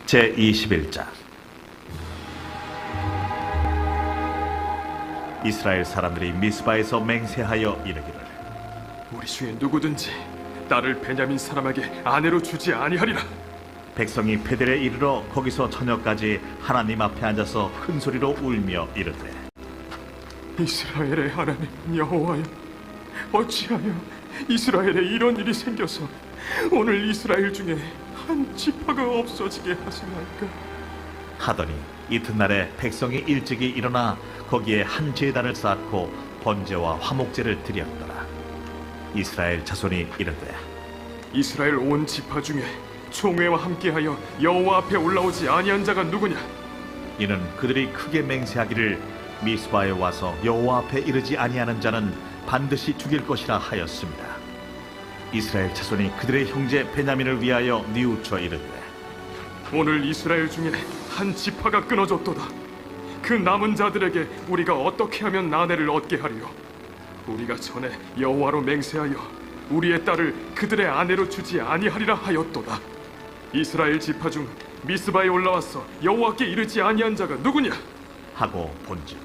제21장. 이스라엘 사람들이 미스바에서 맹세하여 이르기를, 우리 중에 누구든지 딸을 베냐민 사람에게 아내로 주지 아니하리라. 백성이 베델에 이르러 거기서 저녁까지 하나님 앞에 앉아서 큰 소리로 울며 이르되, 이스라엘의 하나님 여호와여, 어찌하여 이스라엘에 이런 일이 생겨서 오늘 이스라엘 중에 한 지파가 없어지게 하시나이까? 하더니 이튿날에 백성이 일찍이 일어나 거기에 한 제단을 쌓고 번제와 화목제를 드렸더라. 이스라엘 자손이 이르되, 이스라엘 온 지파 중에 총회와 함께하여 여호와 앞에 올라오지 아니한 자가 누구냐? 이는 그들이 크게 맹세하기를 미스바에 와서 여호와 앞에 이르지 아니하는 자는 반드시 죽일 것이라 하였습니다. 이스라엘 자손이 그들의 형제 베냐민을 위하여 뉘우쳐 이르되, 오늘 이스라엘 중에 한 지파가 끊어졌도다. 그 남은 자들에게 우리가 어떻게 하면 아내를 얻게 하리요? 우리가 전에 여호와로 맹세하여 우리의 딸을 그들의 아내로 주지 아니하리라 하였도다. 이스라엘 지파 중 미스바에 올라와서 여호와께 이르지 아니한 자가 누구냐? 하고 본즉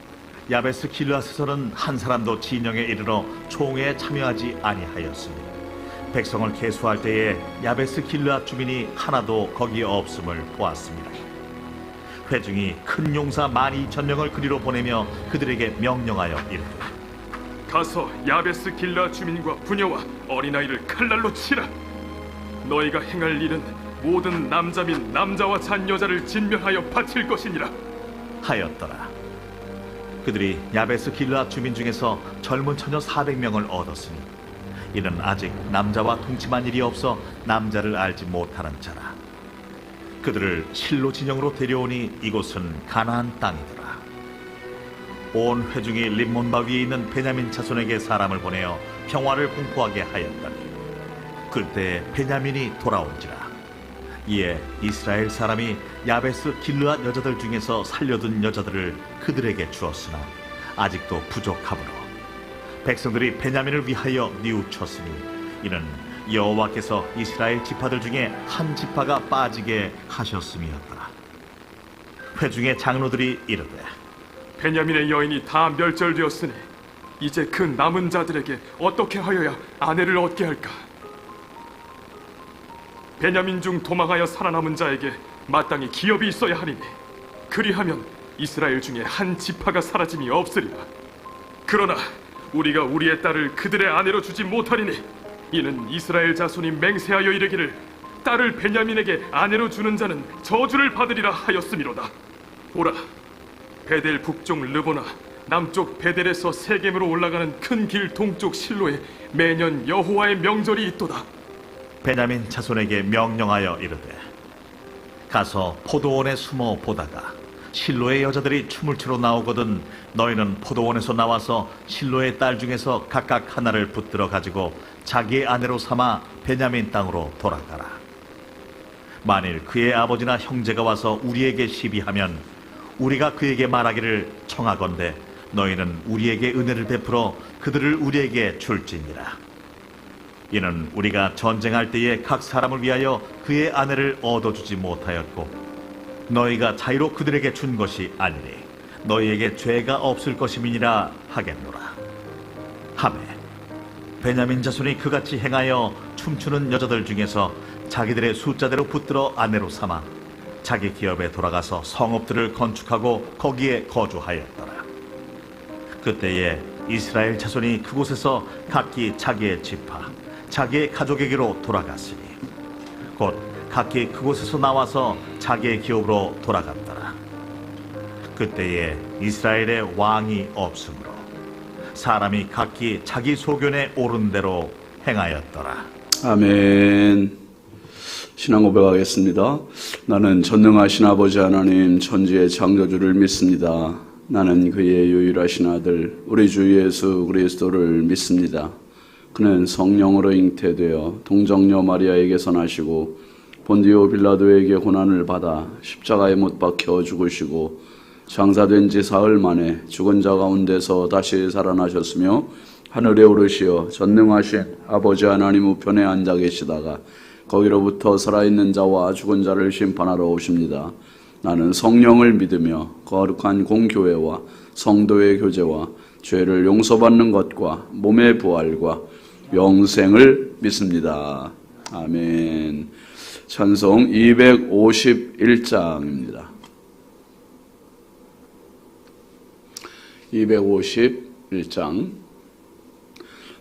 야베스 길르앗에서는 한 사람도 진영에 이르러 총회에 참여하지 아니하였으니 백성을 계수할 때에 야베스 길르앗 주민이 하나도 거기에 없음을 보았습니다. 회중이 큰 용사 12,000명을 그리로 보내며 그들에게 명령하여 이르되, 가서 야베스 길르앗 주민과 부녀와 어린아이를 칼날로 치라. 너희가 행할 일은 모든 남자 및 남자와 잔 여자를 진멸하여 바칠 것이니라 하였더라. 그들이 야베스 길르앗 주민 중에서 젊은 처녀 400명을 얻었으니 이는 아직 남자와 동침한 일이 없어 남자를 알지 못하는 자라. 그들을 실로 진영으로 데려오니 이곳은 가나안 땅이더라. 온 회중이 림몬바 위에 있는 베냐민 자손에게 사람을 보내어 평화를 공포하게 하였더니 그때 베냐민이 돌아온지라. 이에 이스라엘 사람이 야베스 길르앗 여자들 중에서 살려둔 여자들을 그들에게 주었으나 아직도 부족하므로 백성들이 베냐민을 위하여 뉘우쳤으니 이는 여호와께서 이스라엘 지파들 중에 한 지파가 빠지게 하셨음이었더라. 회중의 장로들이 이르되, 베냐민의 여인이 다 멸절되었으니 이제 그 남은 자들에게 어떻게 하여야 아내를 얻게 할까? 베냐민 중 도망하여 살아남은 자에게 마땅히 기업이 있어야 하리니 그리하면 이스라엘 중에 한 지파가 사라짐이 없으리라. 그러나 우리가 우리의 딸을 그들의 아내로 주지 못하리니 이는 이스라엘 자손이 맹세하여 이르기를 딸을 베냐민에게 아내로 주는 자는 저주를 받으리라 하였음이로다. 보라, 베델 북쪽 르보나 남쪽 베델에서 세겜으로 올라가는 큰 길 동쪽 실로에 매년 여호와의 명절이 있도다. 베냐민 자손에게 명령하여 이르되, 가서 포도원에 숨어 보다가 실로의 여자들이 춤을 추러 나오거든 너희는 포도원에서 나와서 실로의 딸 중에서 각각 하나를 붙들어 가지고 자기의 아내로 삼아 베냐민 땅으로 돌아가라. 만일 그의 아버지나 형제가 와서 우리에게 시비하면 우리가 그에게 말하기를 청하건대 너희는 우리에게 은혜를 베풀어 그들을 우리에게 줄지니라. 이는 우리가 전쟁할 때에 각 사람을 위하여 그의 아내를 얻어주지 못하였고 너희가 자유로 그들에게 준 것이 아니니 너희에게 죄가 없을 것임이니라 하겠노라. 하매 베냐민 자손이 그같이 행하여 춤추는 여자들 중에서 자기들의 숫자대로 붙들어 아내로 삼아 자기 기업에 돌아가서 성읍들을 건축하고 거기에 거주하였더라. 그때에 이스라엘 자손이 그곳에서 각기 자기의 지파 자기의 가족에게로 돌아갔으니 곧 각기 그곳에서 나와서 자기의 기업으로 돌아갔더라. 그때에 이스라엘의 왕이 없으므로 사람이 각기 자기 소견에 오른 대로 행하였더라. 아멘. 신앙 고백하겠습니다. 나는 전능하신 아버지 하나님 천지의 창조주를 믿습니다. 나는 그의 유일하신 아들 우리 주 예수 그리스도를 믿습니다. 그는 성령으로 잉태되어 동정녀 마리아에게서 나시고 본디오 빌라도에게 고난을 받아 십자가에 못 박혀 죽으시고 장사된 지 사흘 만에 죽은 자 가운데서 다시 살아나셨으며 하늘에 오르시어 전능하신 아버지 하나님 우편에 앉아 계시다가 거기로부터 살아있는 자와 죽은 자를 심판하러 오십니다. 나는 성령을 믿으며 거룩한 공교회와 성도의 교제와 죄를 용서받는 것과 몸의 부활과 영생을 믿습니다. 아멘. 찬송 251장입니다. 251장.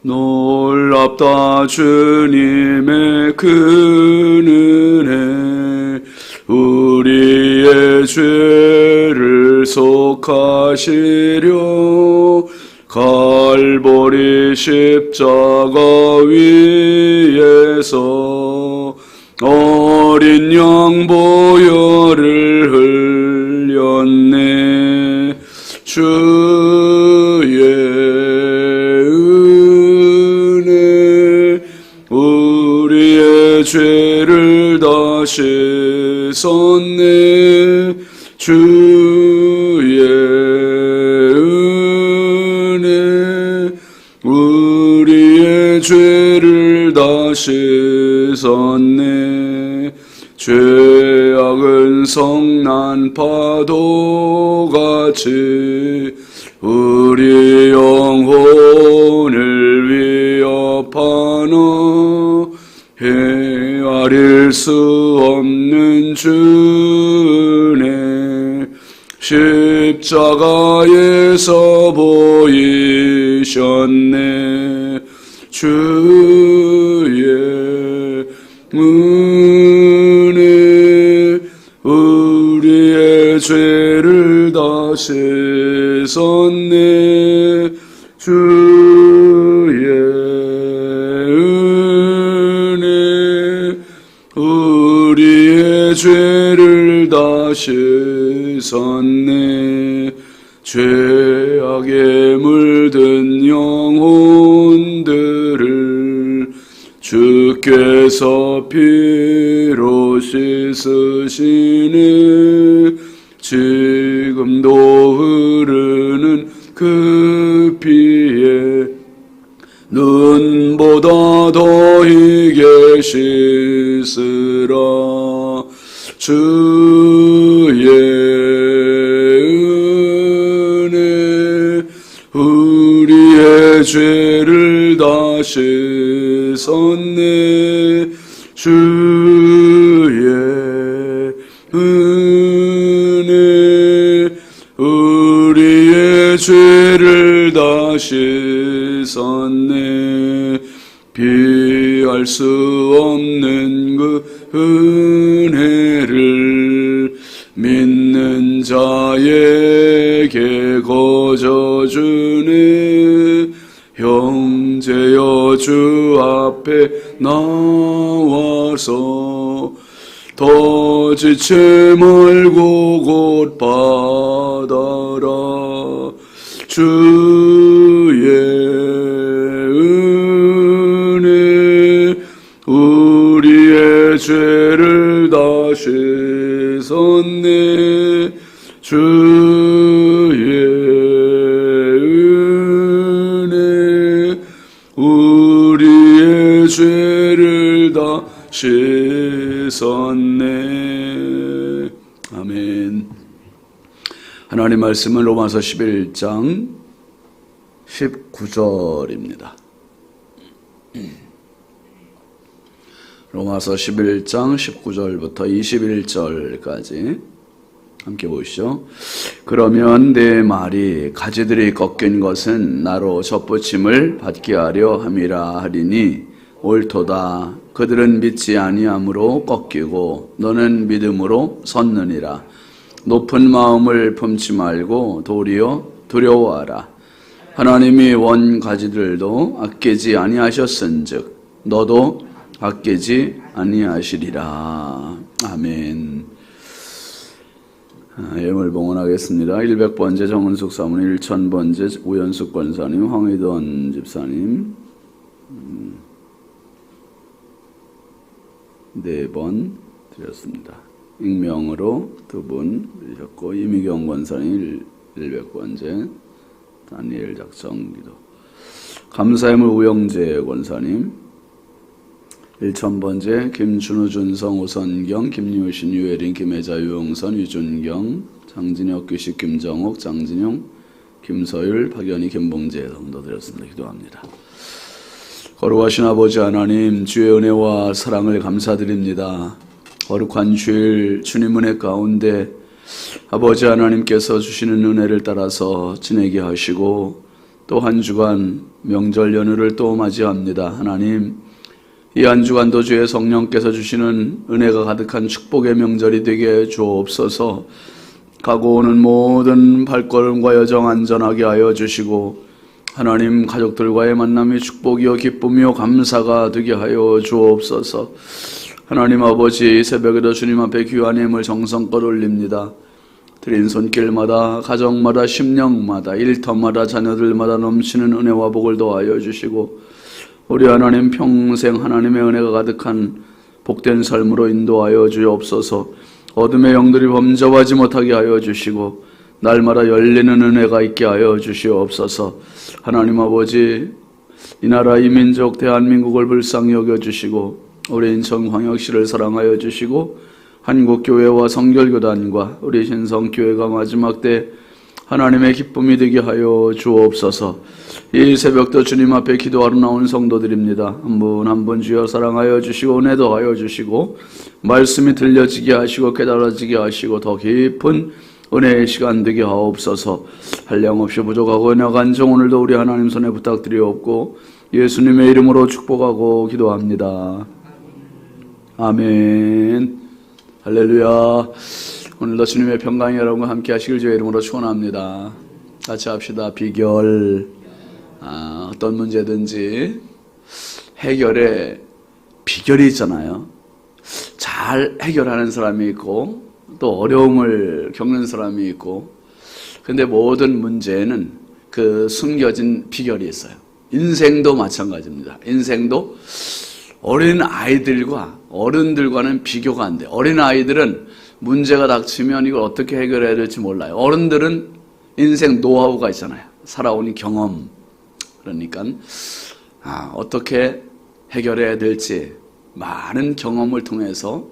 놀랍다 주님의 큰 은혜, 우리의 죄를 속하시려 갈보리 십자가 위에서 어린 양 보혈을 흘렸네. 주의 은혜 우리의 죄를 다 씻었네. 주의 은혜 우리의 죄를 다 씻었네. 죄악은 성난 파도같이 우리 영혼을 위협하나 헤아릴 수 없는 주네. 십자가에서 보이셨네. 주의 은혜 우리의 죄를 다 씻었네. 주의 은혜 우리의 죄를 다 씻었네. 죄악에 물든 영혼들을 주께서 피로 씻으시네. 지금도 흐르는 그 피에 눈보다 더 희게 씻으라. 주의 은혜 우리의 죄를 다 씻었네. 주의 은혜 우리의 죄를 다 씻었네. 비할 수 없는 그 은혜를 믿는 자에게 거저주네. 형제여 주 앞에 나와서 더 지체 말고 곧 받아라. 주의 은혜 우리의 죄를 다 씻었네. 주의 은혜 우리의 죄를 다 씻었네. 아멘. 하나님 말씀은 로마서 11장 19절입니다. 로마서 11장 19절부터 21절까지 함께 보시죠. 그러면 내 말이 가지들이 꺾인 것은 나로 접붙임을 받게 하려 함이라 하리니 옳도다. 그들은 믿지 아니함으로 꺾이고 너는 믿음으로 섰느니라. 높은 마음을 품지 말고 도리어 두려워하라. 하나님이 원 가지들도 아끼지 아니하셨은즉 너도 아끼지 아니하시리라. 아멘. 예물 봉헌하겠습니다. 100번째 정은숙 사모님, 1000번째 우연숙 권사님, 황희돈 집사님 4번 드렸습니다. 익명으로 2분 드리셨고, 이미경 권사님 100번째 다니엘 작성기도, 감사의물 우영재 권사님 1000번째 김준우, 준성, 오선경, 김유신, 유혜린, 김혜자, 유용선, 유준경, 장진혁, 규식, 김정옥, 장진용, 김서율, 박연희, 김봉재 성도 드렸습니다. 기도합니다. 거룩하신 아버지 하나님, 주의 은혜와 사랑을 감사드립니다. 거룩한 주일 주님 은혜 가운데 아버지 하나님께서 주시는 은혜를 따라서 지내게 하시고 또 한 주간 명절 연휴를 또 맞이합니다. 하나님, 이 한 주간도 주의 성령께서 주시는 은혜가 가득한 축복의 명절이 되게 주옵소서. 가고 오는 모든 발걸음과 여정 안전하게 하여 주시고 하나님, 가족들과의 만남이 축복이요 기쁨이요 감사가 되게 하여 주옵소서. 하나님 아버지, 새벽에도 주님 앞에 귀한 힘을 정성껏 올립니다. 드린 손길마다, 가정마다, 심령마다, 일터마다, 자녀들마다 넘치는 은혜와 복을 더하여 주시고 우리 하나님 평생 하나님의 은혜가 가득한 복된 삶으로 인도하여 주옵소서. 어둠의 영들이 범접하지 못하게 하여 주시고 날마다 열리는 은혜가 있게 하여 주시옵소서. 하나님 아버지, 이 나라 이 민족 대한민국을 불쌍히 여겨주시고 우리 인천광역시를 사랑하여 주시고 한국교회와 성결교단과 우리 신성교회가 마지막 때 하나님의 기쁨이 되게 하여 주옵소서. 이 새벽도 주님 앞에 기도하러 나온 성도들입니다. 한 분 한 분 주여 사랑하여 주시고 은혜 더하여 주시고 말씀이 들려지게 하시고 깨달아지게 하시고 더 깊은 은혜의 시간 되게 하옵소서. 한량없이 부족하고 연약한 종 오늘도 우리 하나님 손에 부탁드리옵고 예수님의 이름으로 축복하고 기도합니다. 아멘. 할렐루야. 오늘도 주님의 평강이 여러분과 함께 하시길 주의 이름으로 축원합니다. 같이 합시다. 비결. 어떤 문제든지 해결에 비결이 있잖아요. 잘 해결하는 사람이 있고 또 어려움을 겪는 사람이 있고, 근데 모든 문제에는 그 숨겨진 비결이 있어요. 인생도 마찬가지입니다. 인생도 어린 아이들과 어른들과는 비교가 안 돼요. 어린 아이들은 문제가 닥치면 이걸 어떻게 해결해야 될지 몰라요. 어른들은 인생 노하우가 있잖아요. 살아온 경험. 그러니까 어떻게 해결해야 될지 많은 경험을 통해서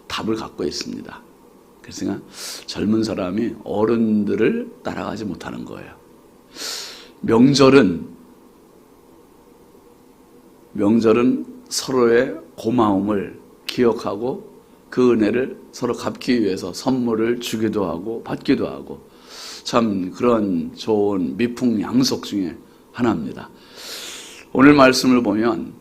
답을 갖고 있습니다. 그래서 젊은 사람이 어른들을 따라가지 못하는 거예요. 명절은 서로의 고마움을 기억하고 그 은혜를 서로 갚기 위해서 선물을 주기도 하고 받기도 하고 참 그런 좋은 미풍양속 중에 하나입니다. 오늘 말씀을 보면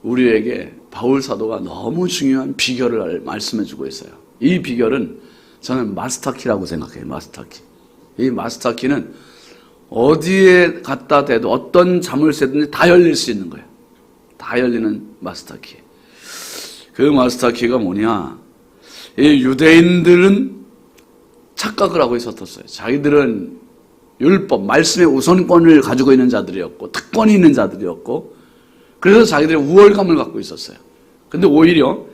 우리에게 바울 사도가 너무 중요한 비결을 말씀해 주고 있어요. 이 비결은 저는 마스터키라고 생각해요. 마스터키. 이 마스터키는 어디에 갖다 대도 어떤 자물쇠든지 다 열릴 수 있는 거예요. 다 열리는 마스터키. 그 마스터키가 뭐냐? 이 유대인들은 착각을 하고 있었어요. 자기들은 율법, 말씀의 우선권을 가지고 있는 자들이었고 특권이 있는 자들이었고 그래서 자기들이 우월감을 갖고 있었어요. 근데 오히려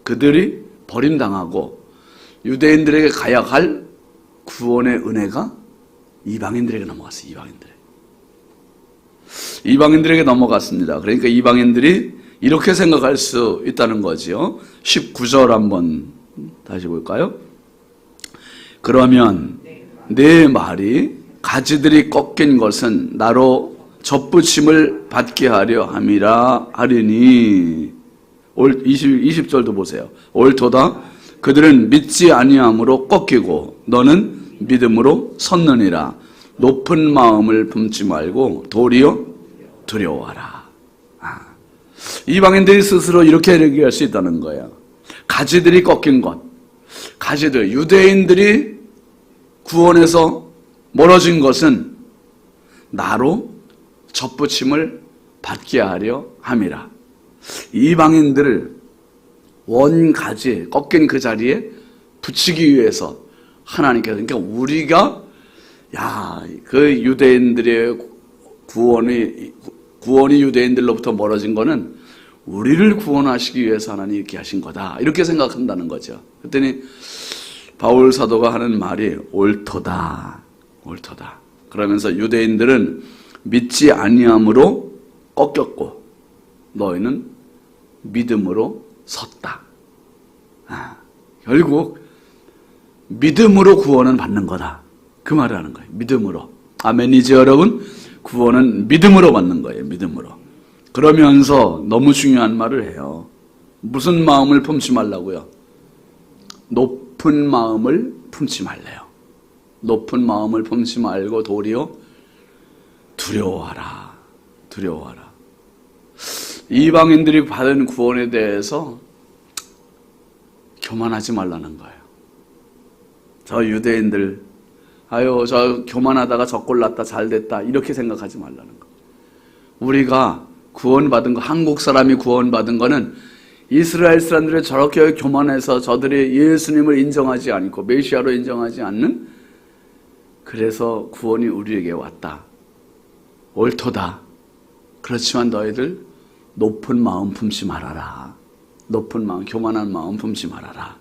그들이 버림당하고 유대인들에게 가야 할 구원의 은혜가 이방인들에게 넘어갔어요. 이방인들에게 넘어갔습니다. 그러니까 이방인들이 이렇게 생각할 수 있다는 거지요. 19절 한번 다시 볼까요? 그러면 내 말이 가지들이 꺾인 것은 나로 접붙임을 받게 하려 함이라 하리니 20절도 보세요. 옳도다. 그들은 믿지 아니함으로 꺾이고 너는 믿음으로 섰느니라. 높은 마음을 품지 말고 도리어 두려워하라. 이방인들이 스스로 이렇게 얘기할 수 있다는 거예요. 가지들이 꺾인 것, 가지들, 유대인들이 구원에서 멀어진 것은 나로 접붙임을 받게 하려 함이라. 이방인들을 원가지 꺾인 그 자리에 붙이기 위해서 하나님께서, 그러니까 우리가 그 유대인들의 구원이 유대인들로부터 멀어진 거는 우리를 구원하시기 위해서 하나님이 이렇게 하신 거다, 이렇게 생각한다는 거죠. 그랬더니 바울 사도가 하는 말이 옳도다. 그러면서 유대인들은 믿지 아니함으로 꺾였고 너희는 믿음으로 섰다. 결국 믿음으로 구원은 받는 거다. 그 말을 하는 거예요. 믿음으로. 아멘이죠, 여러분? 구원은 믿음으로 받는 거예요. 믿음으로. 그러면서 너무 중요한 말을 해요. 무슨 마음을 품지 말라고요? 높은 마음을 품지 말래요. 높은 마음을 품지 말고 도리어 두려워하라. 두려워하라. 이방인들이 받은 구원에 대해서 교만하지 말라는 거예요. 저 유대인들, 아유, 저 교만하다가 저 꼴났다, 잘 됐다, 이렇게 생각하지 말라는 거예요. 우리가 구원받은 거, 한국 사람이 구원받은 거는 이스라엘 사람들이 저렇게 교만해서 저들이 예수님을 인정하지 않고 메시아로 인정하지 않는, 그래서 구원이 우리에게 왔다. 옳도다. 그렇지만 너희들 높은 마음 품지 말아라. 높은 마음, 교만한 마음 품지 말아라.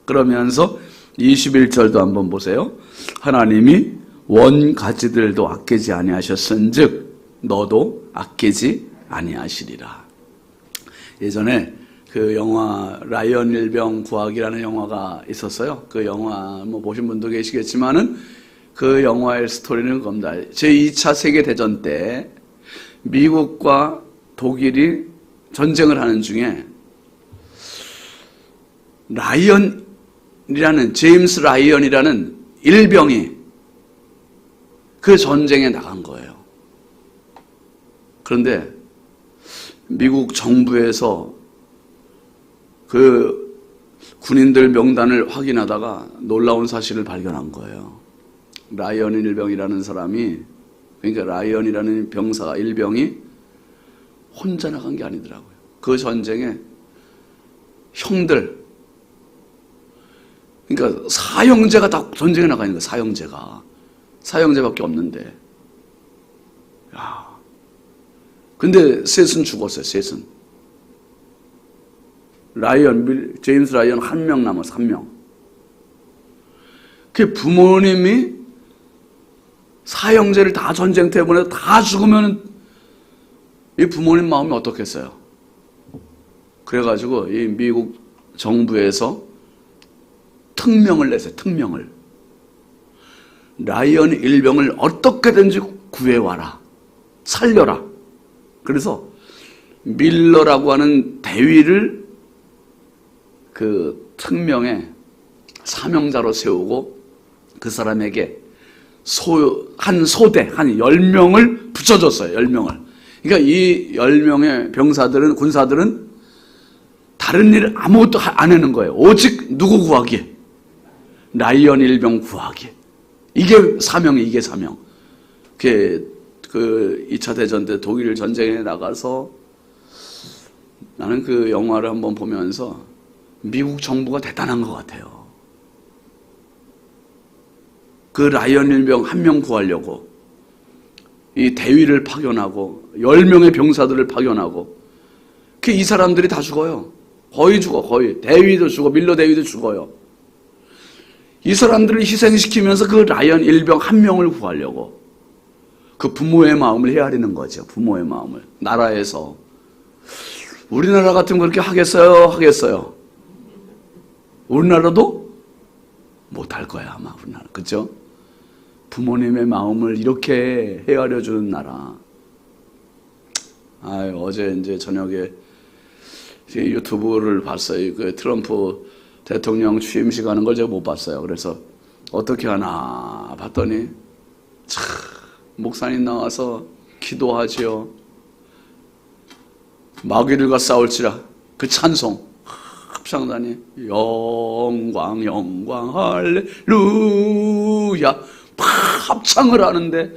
그러면서 21절도 한번 보세요. 하나님이 원가지들도 아끼지 아니하셨은즉 너도 아끼지 아니하시리라. 예전에 그 영화 라이언 일병 구하기라는 영화가 있었어요. 그 영화 뭐 보신 분도 계시겠지만은 그 영화의 스토리는 그겁니다. 제2차 세계대전 때 미국과 독일이 전쟁을 하는 중에 제임스 라이언이라는 일병이 그 전쟁에 나간 거예요. 그런데 미국 정부에서 그 군인들 명단을 확인하다가 놀라운 사실을 발견한 거예요. 라이언 일병이라는 사람이, 그러니까 라이언이라는 병사가, 일병이 혼자 나간 게 아니더라고요. 그 전쟁에 형들, 그러니까 사형제가 다 전쟁에 나가 있는 거예요. 사형제밖에 없는데. 야, 근데 셋은 죽었어요. 셋은. 제임스 라이언 한 명 남았어. 한 명. 그 부모님이 사형제를 다 전쟁터에 보내서 다 죽으면 이 부모님 마음이 어떻겠어요? 그래가지고 이 미국 정부에서 특명을 냈어요. 특명을. 라이언 일병을 어떻게든지 구해와라. 살려라. 그래서 밀러라고 하는 대위를 그 특명의 사명자로 세우고 그 사람에게 한 소대, 한 10명을 붙여줬어요. 10명을. 그러니까 이 10명의 병사들은, 군사들은 다른 일 아무것도 안 하는 거예요. 오직 누구 구하기? 라이언 일병 구하기. 이게 사명이, 이게 사명. 그 2차 대전 때 독일 전쟁에 나가서 나는 그 영화를 한번 보면서 미국 정부가 대단한 것 같아요. 그 라이언 일병 한 명 구하려고 이 대위를 파견하고 10명의 병사들을 파견하고 이 사람들이 다 죽어요. 거의 죽어. 거의. 대위도 죽어. 밀러 대위도 죽어요. 이 사람들을 희생시키면서 그 라이언 일병 한 명을 구하려고 그 부모의 마음을 헤아리는 거죠. 부모의 마음을. 나라에서. 우리나라 같으면 그렇게 하겠어요? 하겠어요? 우리나라도 못할 거야, 아마. 우리나라. 그죠? 부모님의 마음을 이렇게 헤아려주는 나라. 어제 이제 저녁에 유튜브를 봤어요. 그 트럼프 대통령 취임식 하는 걸 제가 못 봤어요. 그래서 어떻게 하나 봤더니 참 목사님 나와서 기도하지요. 마귀들과 싸울지라 그 찬송 합창단이 영광 영광 할렐루야 막 합창을 하는데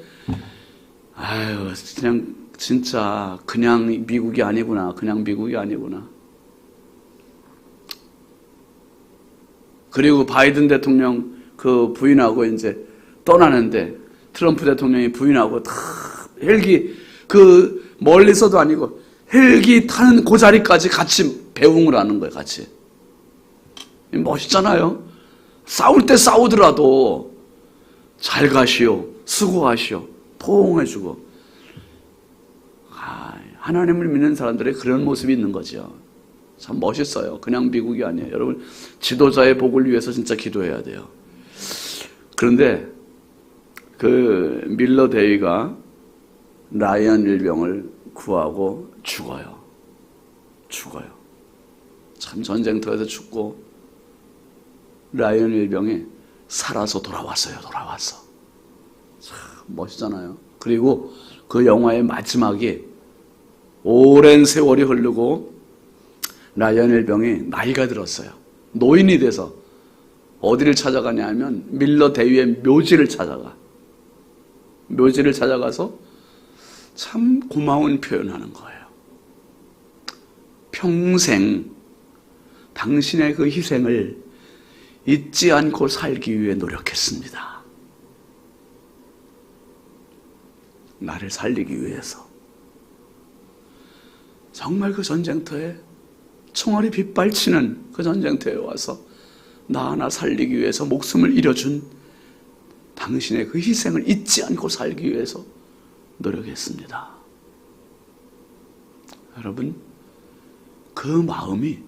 그냥 진짜 그냥 미국이 아니구나. 그냥 미국이 아니구나. 그리고 바이든 대통령 그 부인하고 이제 떠나는데 트럼프 대통령이 부인하고 다 헬기 그 멀리서도 아니고 헬기 타는 그 자리까지 같이 배웅을 하는 거예요. 같이. 멋있잖아요. 싸울 때 싸우더라도 잘 가시오. 수고하시오. 포옹해주고. 하나님을 믿는 사람들의 그런 모습이 있는 거죠. 참 멋있어요. 그냥 미국이 아니에요. 여러분, 지도자의 복을 위해서 진짜 기도해야 돼요. 그런데 그 밀러 대위가 라이언 일병을 구하고 죽어요. 참 전쟁터에서 죽고 라이언 일병이 살아서 돌아왔어요. 참 멋있잖아요. 그리고 그 영화의 마지막이 오랜 세월이 흐르고 라이언 일병이 나이가 들었어요. 노인이 돼서 어디를 찾아가냐 하면 밀러 대위의 묘지를 찾아가서 참 고마운 표현하는 거예요. 평생 당신의 그 희생을 잊지 않고 살기 위해 노력했습니다. 나를 살리기 위해서. 정말 그 전쟁터에 총알이 빗발치는 그 전쟁터에 와서 나 하나 살리기 위해서 목숨을 잃어준 당신의 그 희생을 잊지 않고 살기 위해서 노력했습니다. 여러분, 그 마음이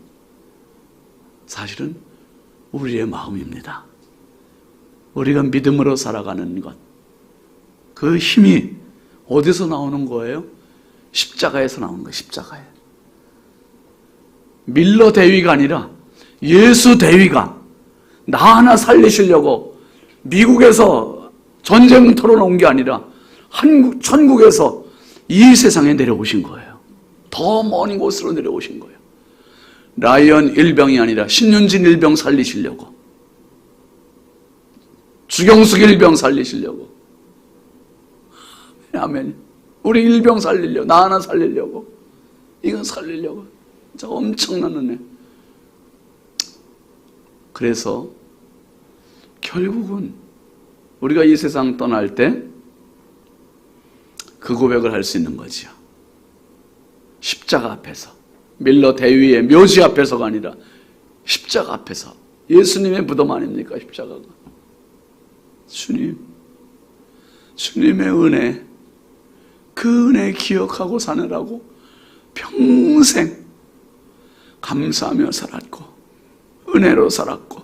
사실은 우리의 마음입니다. 우리가 믿음으로 살아가는 것, 그 힘이 어디서 나오는 거예요? 십자가에서 나오는 거예요. 십자가에. 밀러 대위가 아니라 예수 대위가 나 하나 살리시려고 미국에서 전쟁터로 온 게 아니라 천국에서 이 세상에 내려오신 거예요. 더 먼 곳으로 내려오신 거예요. 라이언 일병이 아니라 신윤진 일병 살리시려고, 주경숙 일병 살리시려고, 아멘. 우리 일병 살리려고, 나 하나 살리려고, 이건 살리려고. 진짜 엄청난 은혜. 그래서 결국은 우리가 이 세상 떠날 때 그 고백을 할 수 있는 거지요. 십자가 앞에서, 밀러 대위의 묘지 앞에서가 아니라 십자가 앞에서. 예수님의 무덤 아닙니까? 십자가가. 주님의 은혜, 그 은혜 기억하고 사느라고 평생 감사하며 살았고, 은혜로 살았고,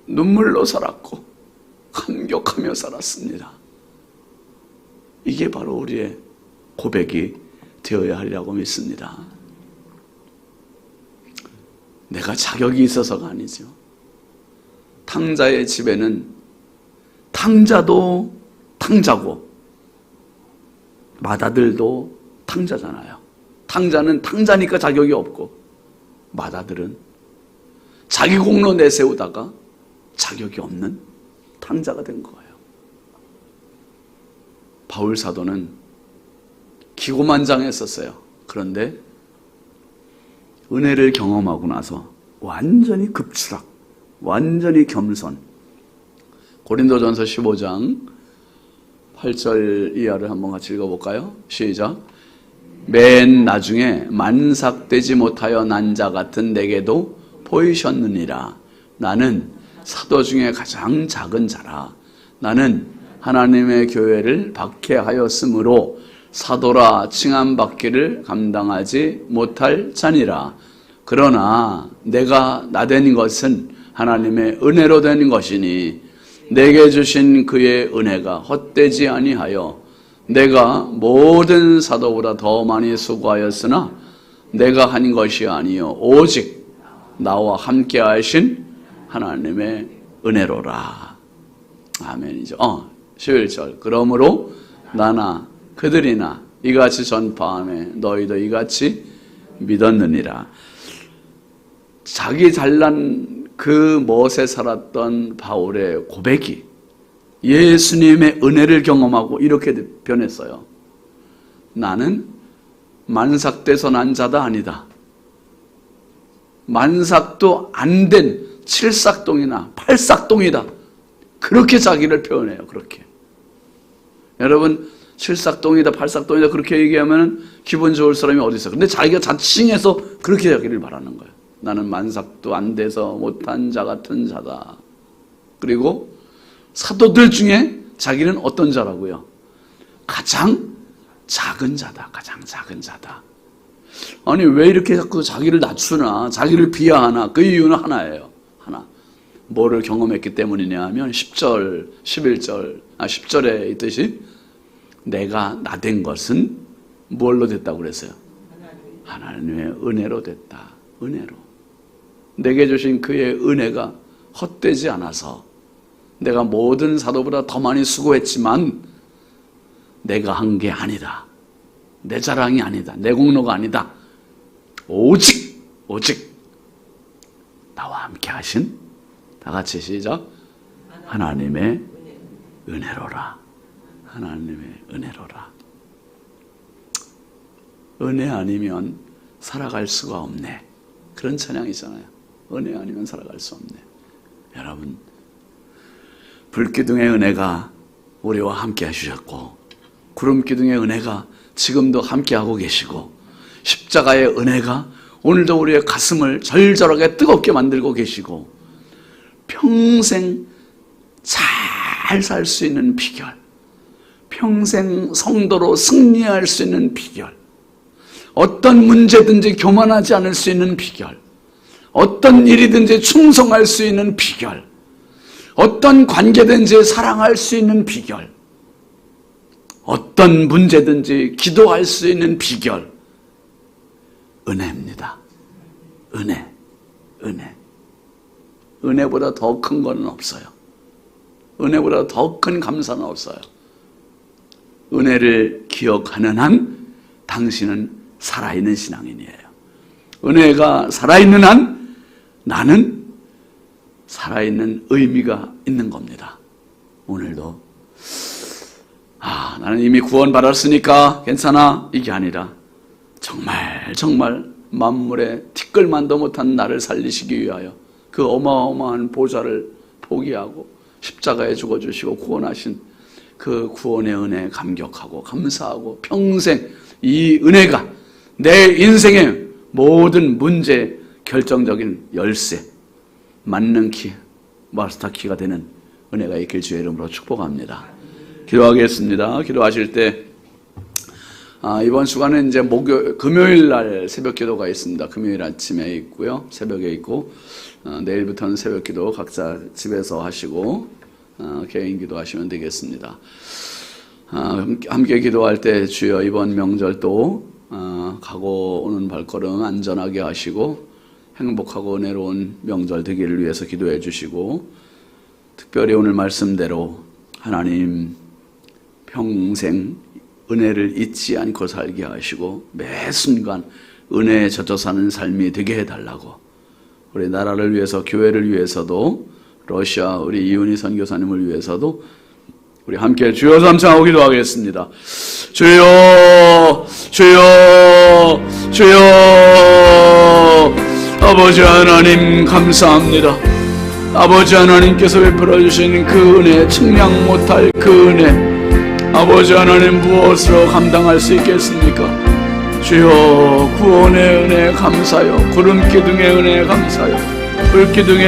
눈물로 살았고, 감격하며 살았습니다. 이게 바로 우리의 고백이 되어야 하리라고 믿습니다. 내가 자격이 있어서가 아니죠. 탕자의 집에는 탕자도 탕자고 맏아들도 탕자잖아요. 탕자는 탕자니까 자격이 없고, 맏아들은 자기 공로 내세우다가 자격이 없는 탕자가 된 거예요. 바울 사도는 기고만장했었어요. 그런데 은혜를 경험하고 나서 완전히 급추락, 완전히 겸손. 고린도전서 15장 8절 이하를 한번 같이 읽어볼까요? 시작. 맨 나중에 만삭되지 못하여 난 자 같은 내게도 보이셨느니라. 나는 사도 중에 가장 작은 자라. 나는 하나님의 교회를 박해하였으므로 사도라 칭함받기를 감당하지 못할 자니라. 그러나 내가 나된 것은 하나님의 은혜로 된 것이니 내게 주신 그의 은혜가 헛되지 아니하여 내가 모든 사도보다 더 많이 수고하였으나 내가 한 것이 아니요 오직 나와 함께 하신 하나님의 은혜로라. 아멘이죠. 11절. 그러므로 나나 그들이나 이같이 전파하며 너희도 이같이 믿었느니라. 자기 잘난 그 멋에 살았던 바울의 고백이 예수님의 은혜를 경험하고 이렇게 변했어요. 나는 만삭돼서 난 자다 아니다. 만삭도 안 된 칠삭동이나 팔삭동이다. 그렇게 자기를 표현해요. 그렇게. 여러분, 칠삭동이다, 팔삭동이다 그렇게 얘기하면 기분 좋을 사람이 어디 있어요? 근데 자기가 자칭해서 그렇게 자기를 말하는 거예요. 나는 만삭도 안 돼서 못한 자 같은 자다. 그리고 사도들 중에 자기는 어떤 자라고요? 가장 작은 자다. 가장 작은 자다. 아니 왜 이렇게 자꾸 자기를 낮추나, 자기를 비하하나? 그 이유는 하나예요. 하나. 뭐를 경험했기 때문이냐 하면 10절, 10절에 있듯이 내가 나된 것은 뭘로 됐다고 그랬어요? 하나님의 은혜로 됐다. 은혜로. 내게 주신 그의 은혜가 헛되지 않아서 내가 모든 사도보다 더 많이 수고했지만 내가 한 게 아니다. 내 자랑이 아니다. 내 공로가 아니다. 오직 나와 함께 하신, 다 같이 시작, 하나님의 은혜로라. 하나님의 은혜로라. 은혜 아니면 살아갈 수가 없네. 그런 찬양이잖아요. 은혜 아니면 살아갈 수 없네. 여러분, 불기둥의 은혜가 우리와 함께 해주셨고, 구름기둥의 은혜가 지금도 함께하고 계시고, 십자가의 은혜가 오늘도 우리의 가슴을 절절하게 뜨겁게 만들고 계시고, 평생 잘 살 수 있는 비결, 평생 성도로 승리할 수 있는 비결, 어떤 문제든지 교만하지 않을 수 있는 비결, 어떤 일이든지 충성할 수 있는 비결, 어떤 관계든지 사랑할 수 있는 비결, 어떤 문제든지 기도할 수 있는 비결, 은혜입니다. 은혜. 은혜보다 더 큰 건 없어요. 은혜보다 더 큰 감사는 없어요. 은혜를 기억하는 한 당신은 살아있는 신앙인이에요. 은혜가 살아있는 한 나는 살아있는 의미가 있는 겁니다. 오늘도 나는 이미 구원받았으니까 괜찮아, 이게 아니라 정말 만물의 티끌만도 못한 나를 살리시기 위하여 그 어마어마한 보좌를 포기하고 십자가에 죽어주시고 구원하신 그 구원의 은혜에 감격하고 감사하고 평생 이 은혜가 내 인생의 모든 문제 결정적인 열쇠, 맞는 키, 마스터 키가 되는 은혜가 있길 주의 이름으로 축복합니다. 기도하겠습니다. 기도하실 때 이번 주간은 이제 금요일 날 새벽 기도가 있습니다. 금요일 아침에 있고요, 새벽에 있고, 내일부터는 새벽 기도 각자 집에서 하시고 개인 기도하시면 되겠습니다. 함께 기도할 때 주여 이번 명절도 가고 오는 발걸음 안전하게 하시고 행복하고 은혜로운 명절 되기를 위해서 기도해 주시고, 특별히 오늘 말씀대로 하나님 평생 은혜를 잊지 않고 살게 하시고 매 순간 은혜에 젖어 사는 삶이 되게 해달라고, 우리 나라를 위해서, 교회를 위해서도, 러시아 우리 이윤희 선교사님을 위해서도 우리 함께 주여 삼창하고 기도하겠습니다. 주여 아버지 하나님 감사합니다. 아버지 하나님께서 베풀어 주시는 그 은혜, 측량 못할 그 은혜, 아버지 하나님 무엇으로 감당할 수 있겠습니까? 주여 구원의 은혜 감사요, 구름기둥의 은혜 감사요, 불기둥의